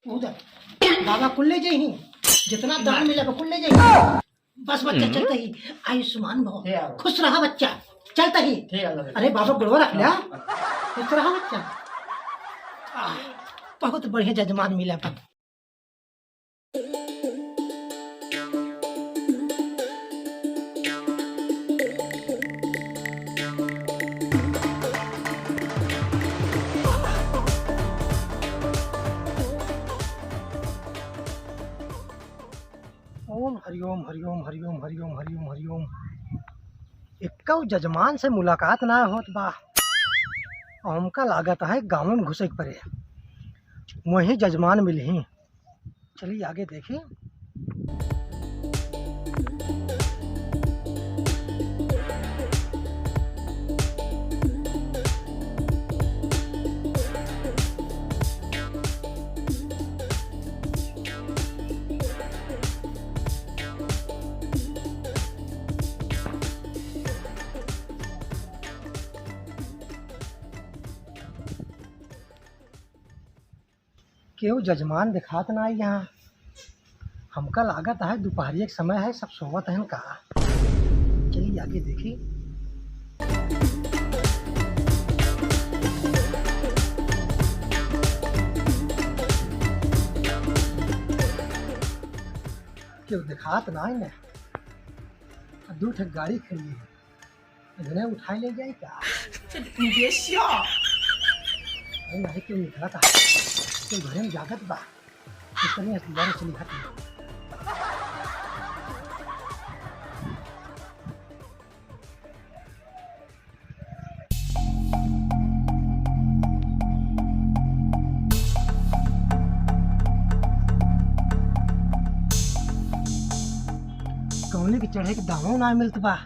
उधर बाबा कुल ले जाई जितना दान मिले कुल ले जाई। बस बच्चा चलता ही आयुष्मान भव, खुश रहा बच्चा, चलता ही। अरे बाबा गुड़वा रख लिया, खुश रहा बच्चा। बहुत बढ़िया जजमान मिला पर। ओम हरिओम हरिओम हरिओम हरिओम हरिओम हरिओम। एक जजमान से मुलाकात ना होत बा। हमका लागत है गाँव में घुसे के पड़े, वही जजमान मिली। चलिए आगे देखें। क्यों जजमान दिखात ना आई यहाँ। हमका लागत है दोपहरी के समय है, सब सोवत हैं का। चलिए आगे देखिए। क्यों दिखात ना आई ना। दो ठे गाड़ी खड़ी है, इन्हें उठाए ले जाए क्या। नहीं क्यों निकला था तो घर में जागत बा। इतने दोबारा चली खाती कौने के चढ़े के दामों ना मिलत बा,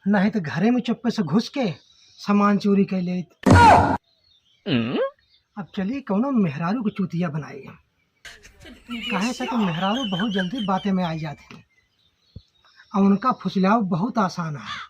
नहीं तो घरे में चुप्पे से घुस के सामान चोरी कर ले। अब चलिए कौनो मेहरारू को चूतिया बनाई। कहे से तो मेहरारू बहुत जल्दी बातें में आई जाती है और उनका फुसलाव बहुत आसान है।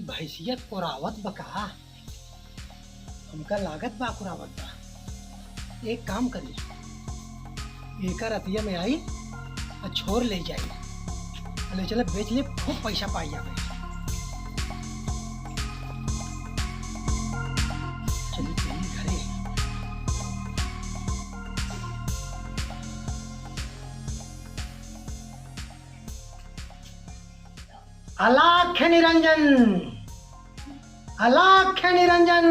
भैंसियत कुरावत बका, हमका लागत बा कुरावत बा। एक काम करी, एक रतिया में आई और छोड़ ले जाई, ले चले बेच ले, खूब पैसा पाई जाए। चलिए चलिए घरे। अलाख निरंजन, अलाख निरंजन,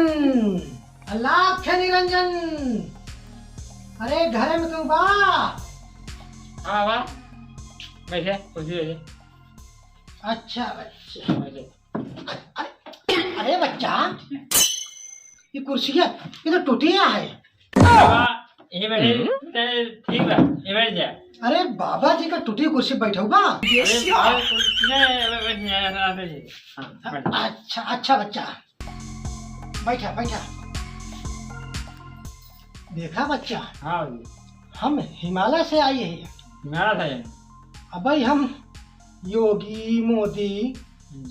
अलाख निरंजन। अरे घर में तू बा। हाँ बा बैठे कुर्सी बैठे। अच्छा बच्चा। अरे बच्चा ये कुर्सी है, ये तो टूटिया है। ये बैठे ठीक है, ये बैठ जा। अरे बाबा जी का टूटी कुर्सी बैठो बा। अच्छा अच्छा बच्चा, बैठा बैठा। देखा बच्चा, हाँ हम हिमालय से आए हैं। हिमालय से? अब हम योगी मोदी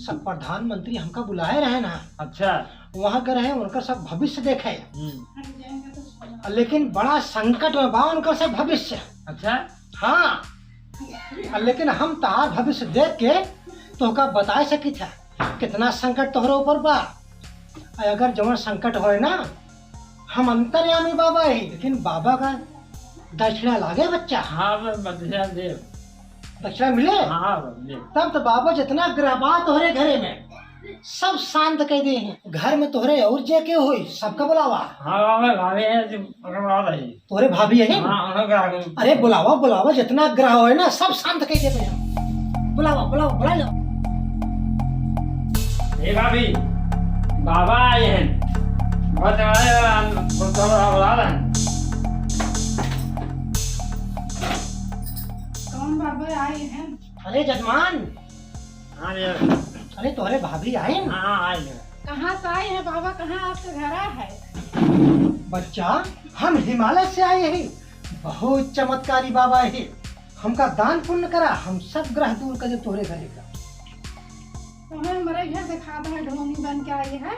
सब प्रधानमंत्री हमका बुलाए रहे ना। अच्छा। वहाँ गए हैं, उनका सब भविष्य देखे। लेकिन बड़ा संकट में बा उनका सब भविष्य। अच्छा। हाँ, लेकिन हम तार भविष्य देख के तो का बता सकी था कितना संकट तोहरे ऊपर बा। अगर जवन संकट होए ना, हम अंतर्यामी बाबा है, लेकिन बाबा का दक्षिणा लागे बच्चा। हाँ दक्षिणा दे, दक्षिणा मिले। हाँ तब तो बाबा जितना ग्रह बा तोहरे घरे में सब शांत कह दे हैं। घर में तोहरे और जे के होई सबका बुलावा। हाँ भाभी है, तोहरे भाभी है। हाँ, अरे बुलावा बुलावा, जितना ग्रह हो ना सब शांत कह दे। बुलावा बुलावा बुला लो। ए भाभी बाबा आए हैं, बहुत बुला रहे हैं। कौन बाबा आए हैं? अरे जजमान, हाँ अरे तोहरे भाभी आए ना। हाँ आए हैं। कहाँ से आए हैं बाबा? कहाँ आपका घर है? बच्चा हम हिमालय से आए हैं, बहुत चमत्कारी बाबा है। हमका दान पुण्य करा, हम सब ग्रह दूर कर तोहरे घरे का। तुम्हें हमारे घर दिखा दो, ढोंगी बन के आई है।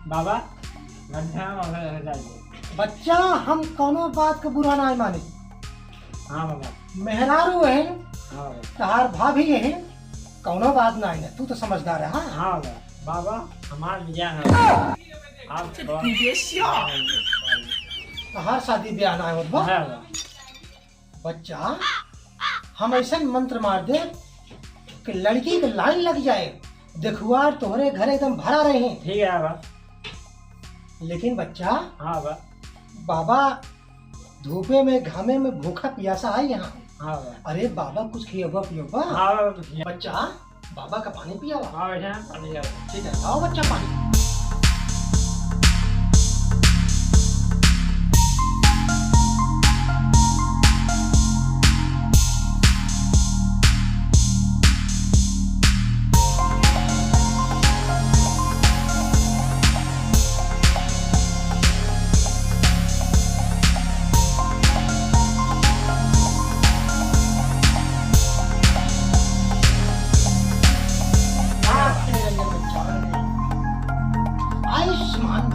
बाबा गड्ढा वगैरह हो जाएगी। बच्चा हम कोनो बात का बुरा ना माने। हाँ बाबा। मेहरारू है, हाँ बाबा। तार भाभी है, कोनो बात ना है। तू तो समझदार है। हाँ हाँ बाबा हमारा ज्ञान है। आप हर शादी ब्याह ना है हाँ बच्चा। हम ऐसा मंत्र मार दे कि लड़की की लाइन लग जाए, देखुआर तोहरे घर एकदम भरा रहे। ठीक है बाबा। लेकिन बच्चा हाँ बाबा धूपे में घामे में भूखा प्यासा है यहाँ। हाँ अरे बाबा कुछ खियोबा पियोबा। हाँ बच्चा बाबा का पानी पियावा। हाँ बेटा पानी जाओ। ठीक है आओ बच्चा पानी। आयुष्मान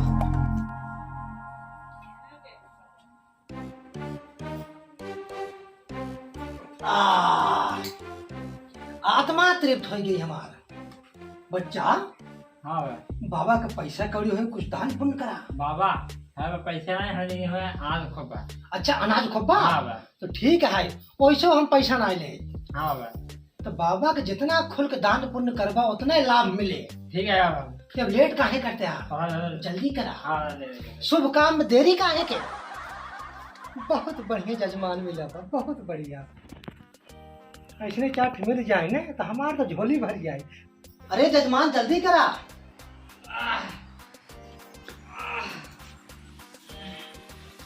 आत्मा तृप्त हो गई हमारा। बच्चा हाँ बाबा का पैसा कौड़ी हो, कुछ दान पुण्य करा। बाबा है पैसा नहीं है, लेकिन है आज खोपा। अच्छा अनाज खोबा। हाँ तो ठीक है, वैसे हम पैसा ना ले। हाँ तो बाबा के जितना खुल के दान पुण्य करबा उतना ही लाभ मिले। ठीक है बाबा। जब लेट काहे करते हैं, हाँ जल्दी करा। हाँ शुभ काम में देरी काहे के। बहुत बढ़िया जजमान मिला बा, बहुत बढ़िया। ऐसे चाट मिल जाए ना तो हमार तो झोली भर जाए। अरे जजमान जल्दी करा।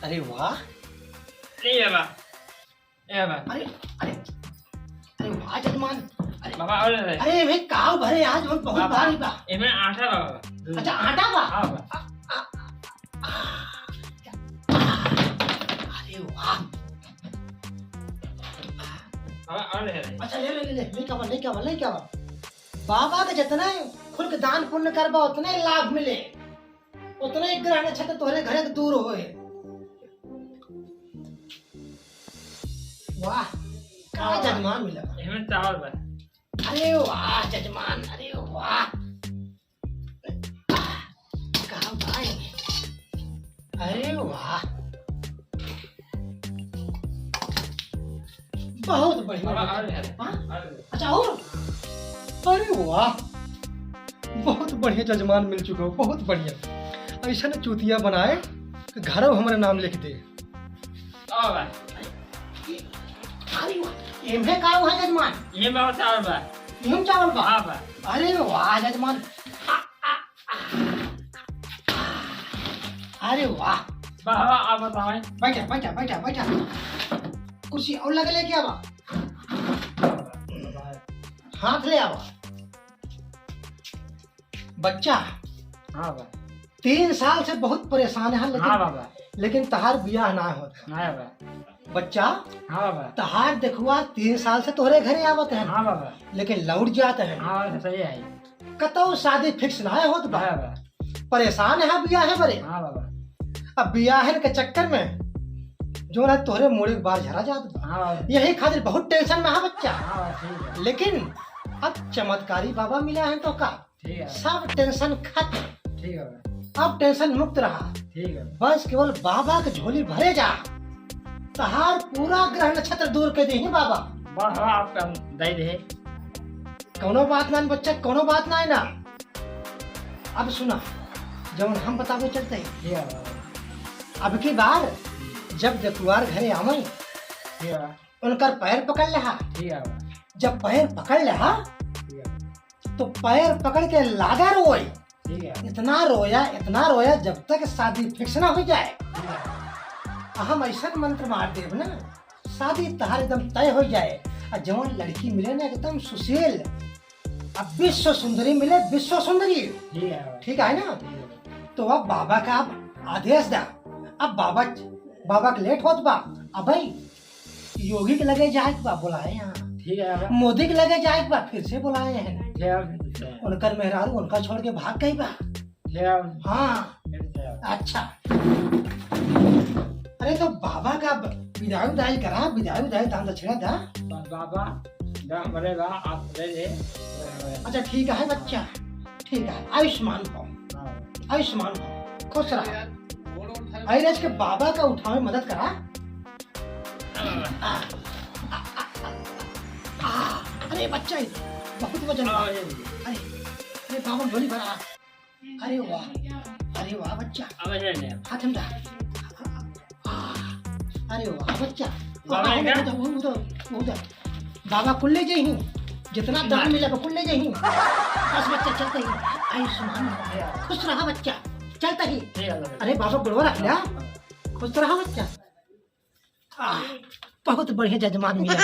अरे वाह। नहीं बाबा। ए बाबा। अरे अरे अरे वाह जजमान। अरे बाबा और अरे भाई काव भरे आज बहुत बाबा भारी बा। इनमें आटा बाबा। अच्छा आटा बा। हाँ बाबा। अरे वाह। बाबा और अच्छा ले ले ले ले नहीं क्या बाबा का जितना खुल के दान पुण्य करबा उतना ही लाभ मिले, उतना ही ग्रह नक्षत्र तोहरे घरे दूर होए। वाह का जजमान मिला। इनमें चावल बा। अरे वाह जजमान, अरे वाह कहाँ भाई। अरे वाह बहुत बढ़िया। बाबा और हाँ? अच्छा और अरे वाह बहुत बढ़िया जजमान मिल चुका हो, बहुत बढ़िया। ऐसा ना चूतिया बनाए घर हमारे नाम लिख दे। बाबा अरे वाह इनमें का है जजमान। ये बाबा चावल बा। गेहूं चावल बा। हाँ बा। अरे वाह जजमान। अरे वाह। बाबा आप बताओ। बैठा कुर्सी और लगे लेके आवा, हाथ ले आवा। बच्चा हाँ बा। 3 साल से बहुत परेशान है हाँ लेकिन बाबा। लेकिन तहार बियाह ना होता। हाँ बा। बच्चा हाँ बाबा। तहार देखुआ 3 साल से तोहरे घरे आवत है, हाँ बाबा। लेकिन लौट जाते हैं। हाँ सही है। कतो शादी फिक्स ना है होत बा। हाँ बा। परेशान है बियाह है बरे। हाँ बाबा। अब बियाह के चक्कर में जो ना तोहरे मोड़े के बार झरा जात बा। हाँ बाबा। यही खातिर बहुत टेंशन में है बच्चा। हाँ बाबा ठीक है। लेकिन अब चमत्कारी बाबा मिला है तो का ठीक है। सब टेंशन खत्म। ठीक है बाबा। अब टेंशन मुक्त रहा। ठीक है। बस केवल बाबा के झोली भरे जा, तहार पूरा ग्रह नक्षत्र दूर कर दी बाबा। बस आप दे दे। कोनो बात ना बच्चा, कोनो बात ना है ना। अब सुना जब हम बतावे चलते हैं। ठीक है बाबा। अब की बार जब देखुआर घरे आवे ठीक है। उनकर पैर पकड़ लेहा। ठीक है बाबा। जब पैर पकड़ लेहा ठीक है। तो पैर पकड़ के लागा रोए। ठीक है। इतना रोया जब तक शादी फिक्स ना हो जाए। ठीक है। हम ऐसा मंत्र मार देव ना, शादी तहार एकदम तय हो जाए। और जवन लड़की मिले ना एकदम सुशील, अब विश्व सुंदरी मिले, विश्व सुंदरी। ठीक है बाबा, ठीक है ना? ठीक है। तो अब बाबा का अब आदेश दा। अब बाबा के लेट होत बा। अब भाई योगी के लगे जाए बा, बुलाए यहाँ। ठीक है बाबा, मोदी के लगे जाए बा, फिर से बुलाए हैं। ठीक है बाबा, ठीक है। उनकर मेहरारू उनका छोड़ के भाग गई बा। ठीक है बाबा, हाँ ठीक है बाबा। अच्छा। अरे तो बाबा का विदाई उदाई करा, विदाई उदाई दान दक्षिणा दा। बाबा जब मरेगा आप ले ले। अच्छा ठीक है बच्चा, ठीक है। आयुष्मान हो, आयुष्मान हो, खुश रहा। अरे के बाबा का उठावे मदद करा। अरे बच्चा बहुत वजन बा। अरे अरे बाबा गोली भरा। अरे वाह, अरे वाह बच्चा, हाथ में दा। अरे वाह बच्चा, उधर बाबा कुल ले जाही, जितना दान मिलेगा कुल ले जाही। बस बच्चा चलता ही, आयुष्मान हो, खुश रहा बच्चा, चलता ही। अरे बाबा गुड़वा रख लिया, खुश रहा बच्चा। बहुत बढ़िया जजमान मिला।